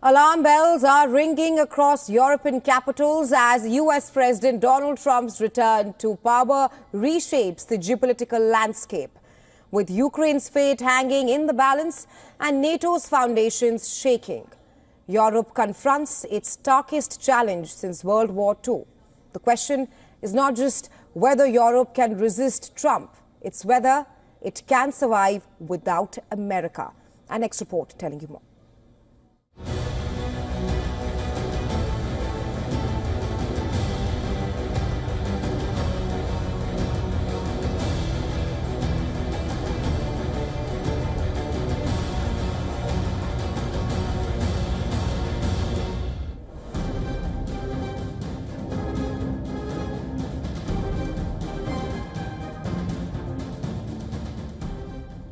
Alarm bells are ringing across European capitals as US President Donald Trump's return to power reshapes the geopolitical landscape. With Ukraine's fate hanging in the balance and NATO's foundations shaking, Europe confronts its starkest challenge since World War II. The question is not just whether Europe can resist Trump, it's whether it can survive without America. Our next report telling you more.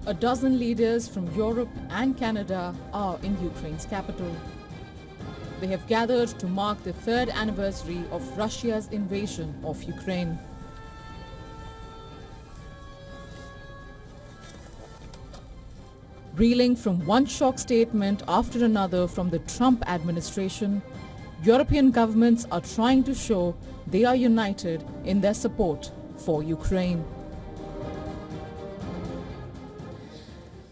A dozen leaders from Europe and Canada are in Ukraine's capital. They have gathered to mark the third anniversary of Russia's invasion of Ukraine. Reeling from one shock statement after another from the Trump administration, European governments are trying to show they are united in their support for Ukraine.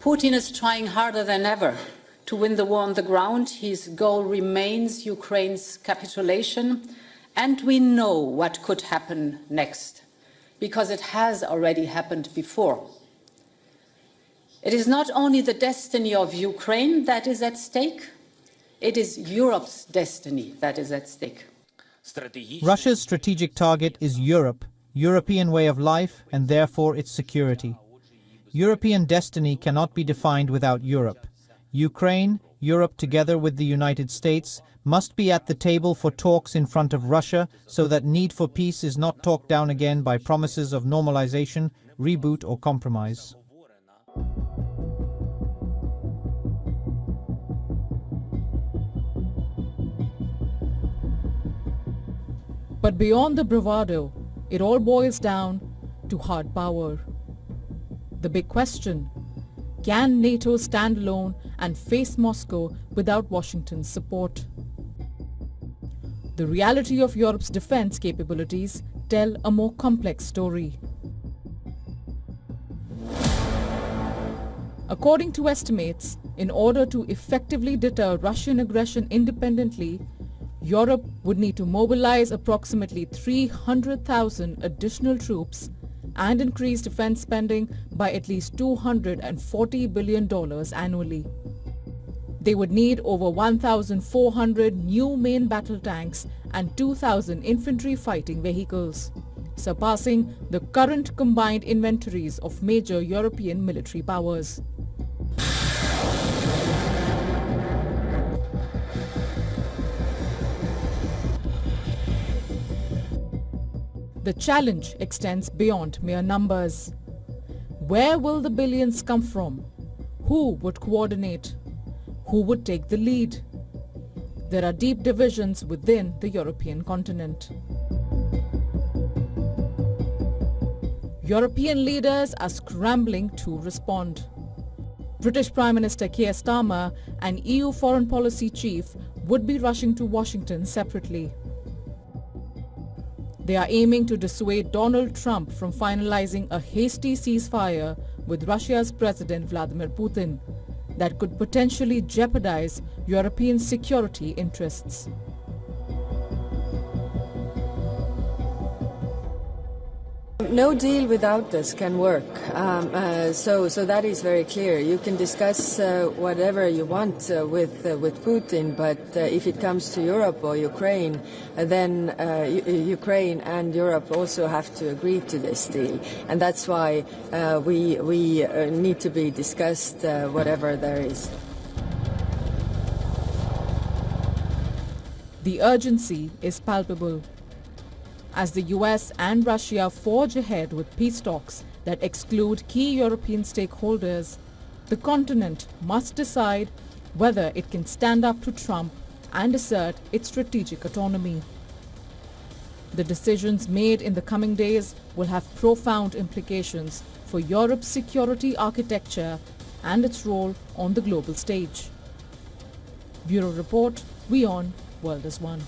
Putin is trying harder than ever to win the war on the ground. His goal remains Ukraine's capitulation, and we know what could happen next, because it has already happened before. It is not only the destiny of Ukraine that is at stake, it is Europe's destiny that is at stake. Russia's strategic target is Europe, European way of life, and therefore its security. European destiny cannot be defined without Europe. Ukraine, Europe together with the United States, must be at the table for talks in front of Russia so that need for peace is not talked down again by promises of normalization, reboot or compromise. But beyond the bravado, it all boils down to hard power. The big question, can NATO stand alone and face Moscow without Washington's support? The reality of Europe's defense capabilities tell a more complex story. According to estimates, in order to effectively deter Russian aggression independently, Europe would need to mobilize approximately 300,000 additional troops and increase defense spending by at least $240 billion annually. They would need over 1,400 new main battle tanks and 2,000 infantry fighting vehicles, surpassing the current combined inventories of major European military powers. The challenge extends beyond mere numbers. Where will the billions come from? Who would coordinate? Who would take the lead? There are deep divisions within the European continent. European leaders are scrambling to respond. British Prime Minister Keir Starmer and EU Foreign Policy Chief would be rushing to Washington separately. They are aiming to dissuade Donald Trump from finalizing a hasty ceasefire with Russia's President Vladimir Putin that could potentially jeopardize European security interests. No deal without this can work. So that is very clear. You can discuss whatever you want with Putin, but if it comes to Europe or Ukraine, then Ukraine and Europe also have to agree to this deal, and that's why we need to be discussed whatever there is. The urgency is palpable. As the US and Russia forge ahead with peace talks that exclude key European stakeholders, the continent must decide whether it can stand up to Trump and assert its strategic autonomy. The decisions made in the coming days will have profound implications for Europe's security architecture and its role on the global stage. Bureau Report, WION, World is One.